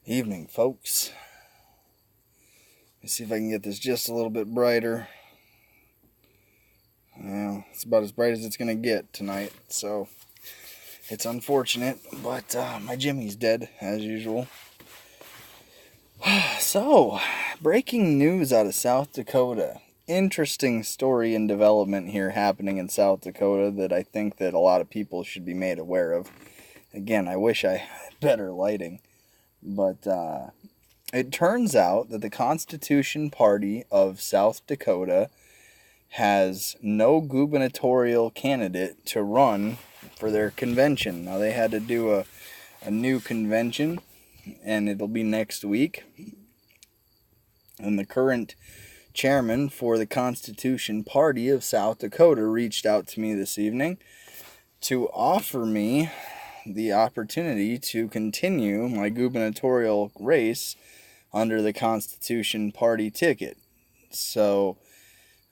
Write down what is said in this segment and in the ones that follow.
Evening, folks. Let's see if I can get this just a little bit brighter. Well, it's about as bright as it's going to get tonight, so it's unfortunate, but my Jimmy's dead, as usual. So, breaking news out of South Dakota. Interesting story and development here happening in South Dakota that I think that a lot of people should be made aware of. Again, I wish I had better lighting, but it turns out that the Constitution Party of South Dakota has no gubernatorial candidate to run for their convention. Now, they had to do a new convention, and it'll be next week. And the current chairman for the Constitution Party of South Dakota reached out to me this evening to offer me the opportunity to continue my gubernatorial race under the Constitution Party ticket. So,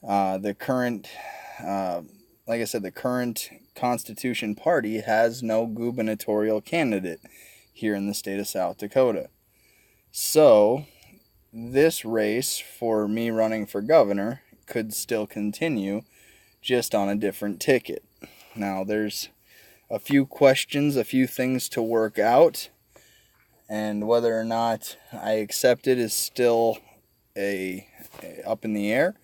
the current Constitution Party has no gubernatorial candidate here in the state of South Dakota. So, this race for me running for governor could still continue, just on a different ticket. Now, there's a few questions, a few things to work out, and whether or not I accept it is still up in the air.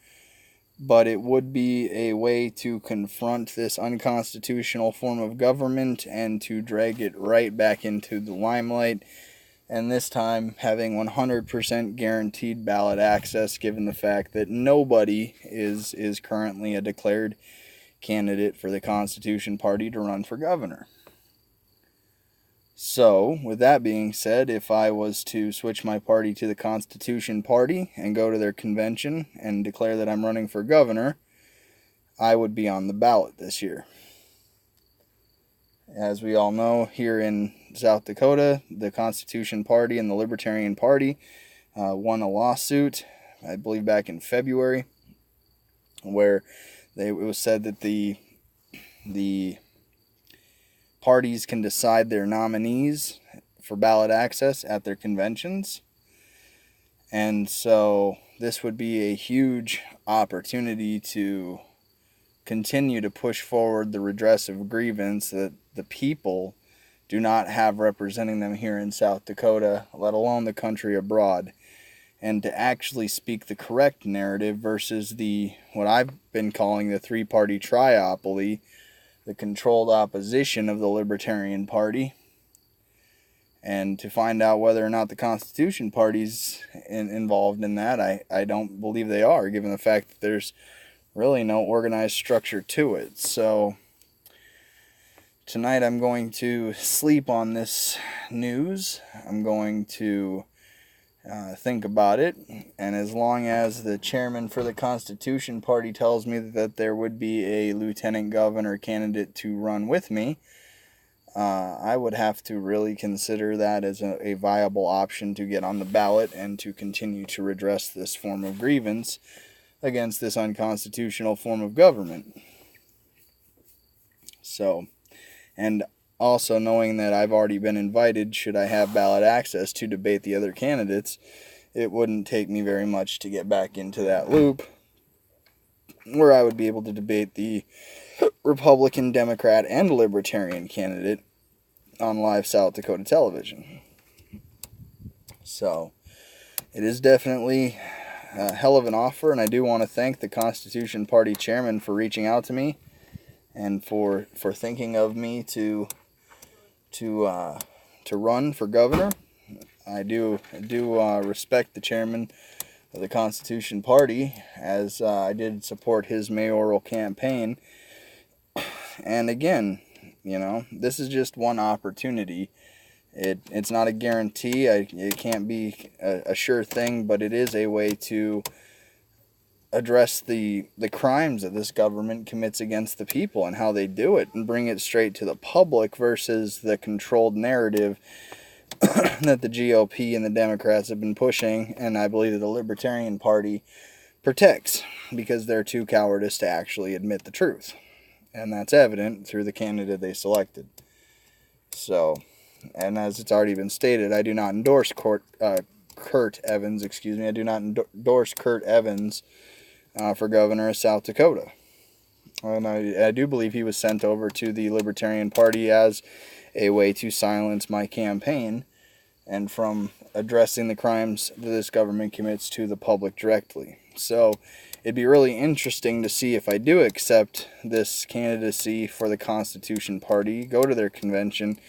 But it would be a way to confront this unconstitutional form of government and to drag it right back into the limelight, and this time having 100% guaranteed ballot access, given the fact that nobody is currently a declared candidate for the Constitution Party to run for governor. So, with that being said, if I was to switch my party to the Constitution Party and go to their convention and declare that I'm running for governor, I would be on the ballot this year. As we all know, here in South Dakota, the Constitution Party and the Libertarian Party won a lawsuit, I believe back in February, where it was said that the parties can decide their nominees for ballot access at their conventions. And so this would be a huge opportunity to continue to push forward the redress of grievance that the people do not have representing them here in South Dakota, let alone the country abroad, and to actually speak the correct narrative versus what I've been calling the three-party triopoly, the controlled opposition of the Libertarian Party, and to find out whether or not the Constitution Party's involved in that. I don't believe they are, given the fact that there's really no organized structure to it. So tonight I'm going to sleep on this news. I'm going to think about it, and as long as the chairman for the Constitution Party tells me that there would be a lieutenant governor candidate to run with me, I would have to really consider that as a viable option to get on the ballot and to continue to redress this form of grievance against this unconstitutional form of government. So, and also knowing that I've already been invited, should I have ballot access, to debate the other candidates, it wouldn't take me very much to get back into that loop, where I would be able to debate the Republican, Democrat, and Libertarian candidate on live South Dakota television. So, it is definitely a hell of an offer, and I do want to thank the Constitution Party chairman for reaching out to me and for thinking of me to run for governor. I do respect the chairman of the Constitution Party, as I did support his mayoral campaign. And again, this is just one opportunity. It's not a guarantee. It can't be a sure thing, but it is a way to address the crimes that this government commits against the people and how they do it, and bring it straight to the public versus the controlled narrative that the GOP and the Democrats have been pushing, and I believe that the Libertarian Party protects, because they're too cowardice to actually admit the truth. And that's evident through the candidate they selected. So, And as it's already been stated, I do not endorse Kurt Evans. Excuse me, I do not endorse Kurt Evans for governor of South Dakota. And I do believe he was sent over to the Libertarian Party as a way to silence my campaign and from addressing the crimes that this government commits to the public directly. So it'd be really interesting to see if I do accept this candidacy for the Constitution Party, go to their convention,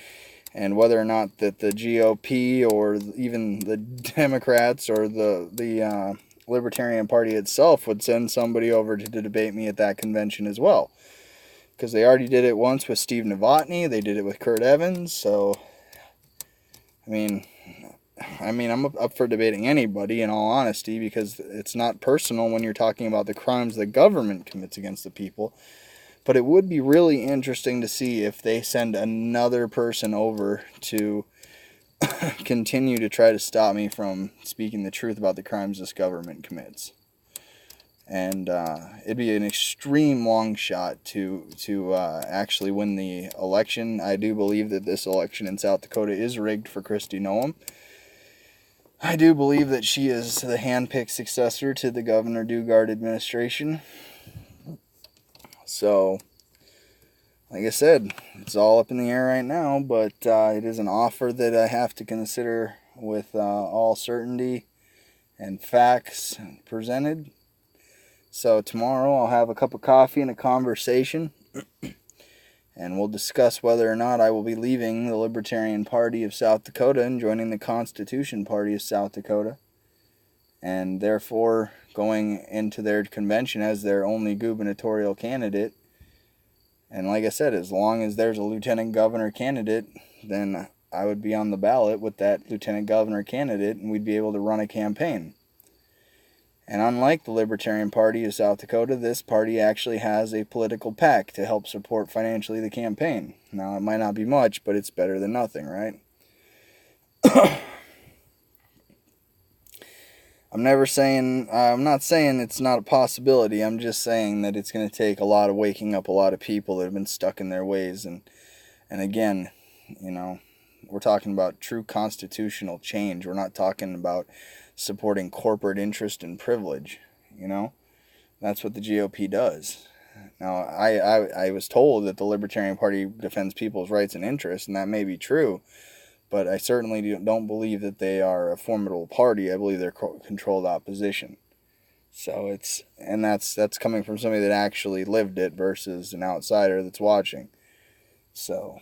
and whether or not that the GOP or even the Democrats or the Libertarian Party itself would send somebody over to debate me at that convention as well. Because they already did it once with Steve Novotny, they did it with Kurt Evans, so I mean, I'm up for debating anybody, in all honesty, because it's not personal when you're talking about the crimes the government commits against the people. But it would be really interesting to see if they send another person over to continue to try to stop me from speaking the truth about the crimes this government commits. And it'd be an extreme long shot to actually win the election. I do believe that this election in South Dakota is rigged for Kristi Noem. I do believe that she is the hand-picked successor to the Governor Dugard administration. So, like I said, it's all up in the air right now, but it is an offer that I have to consider with all certainty and facts presented. So tomorrow I'll have a cup of coffee and a conversation, and we'll discuss whether or not I will be leaving the Libertarian Party of South Dakota and joining the Constitution Party of South Dakota, and therefore going into their convention as their only gubernatorial candidate. And like I said, as long as there's a lieutenant governor candidate, then I would be on the ballot with that lieutenant governor candidate, and we'd be able to run a campaign. And unlike the Libertarian Party of South Dakota, this party actually has a political PAC to help support financially the campaign. Now, it might not be much, but it's better than nothing, right? I'm not saying it's not a possibility. I'm just saying that it's going to take a lot of waking up a lot of people that have been stuck in their ways. And again, we're talking about true constitutional change. We're not talking about supporting corporate interest and privilege. That's what the GOP does. Now, I was told that the Libertarian Party defends people's rights and interests, and that may be true, but I certainly don't believe that they are a formidable party. I believe they're controlled opposition. So that's coming from somebody that actually lived it versus an outsider that's watching. So,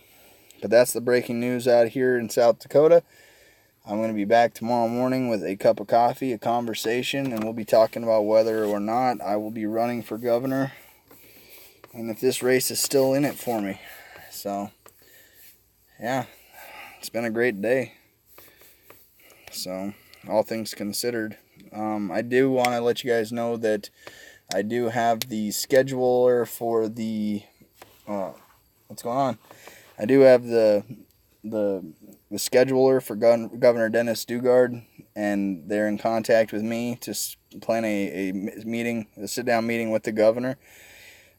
but that's the breaking news out here in South Dakota. I'm going to be back tomorrow morning with a cup of coffee, a conversation, and we'll be talking about whether or not I will be running for governor and if this race is still in it for me. So, yeah, it's been a great day. So, all things considered, I do want to let you guys know that I do have the scheduler for the, what's going on? I do have the scheduler for Governor Dennis Dugard, and they're in contact with me to plan a meeting, a sit-down meeting with the governor.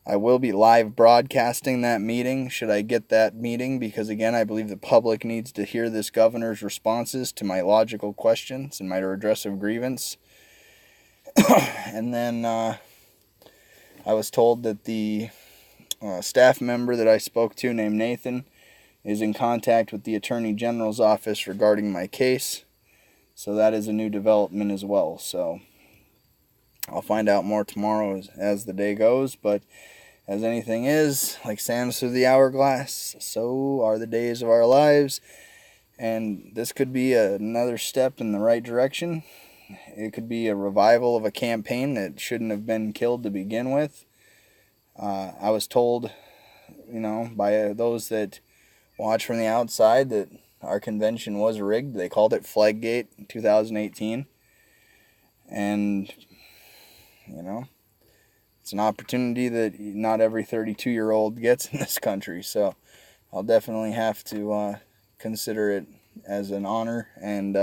I will be live broadcasting that meeting, should I get that meeting, because again, I believe the public needs to hear this governor's responses to my logical questions and my redress of grievance. And then I was told that the staff member that I spoke to, named Nathan, is in contact with the Attorney General's office regarding my case. So that is a new development as well. So I'll find out more tomorrow as the day goes. But as anything is, like sands through the hourglass, so are the days of our lives. And this could be another step in the right direction. It could be a revival of a campaign that shouldn't have been killed to begin with. I was told, by those that watch from the outside, that our convention was rigged. They called it Flaggate in 2018. And, it's an opportunity that not every 32-year-old gets in this country. So I'll definitely have to consider it as an honor. And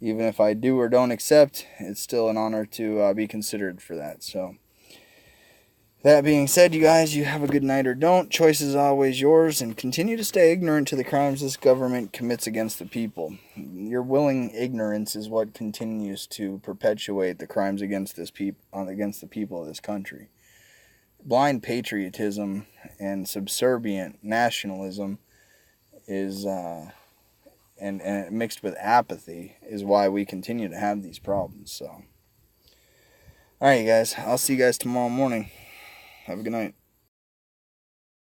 even if I do or don't accept, it's still an honor to be considered for that. So That being said, you guys, you have a good night or don't. Choice is always yours, and continue to stay ignorant to the crimes this government commits against the people. Your willing ignorance is what continues to perpetuate the crimes against against the people of this country. Blind patriotism and subservient nationalism is and mixed with apathy is why we continue to have these problems. So, all right, you guys, I'll see you guys tomorrow morning. Have a good night.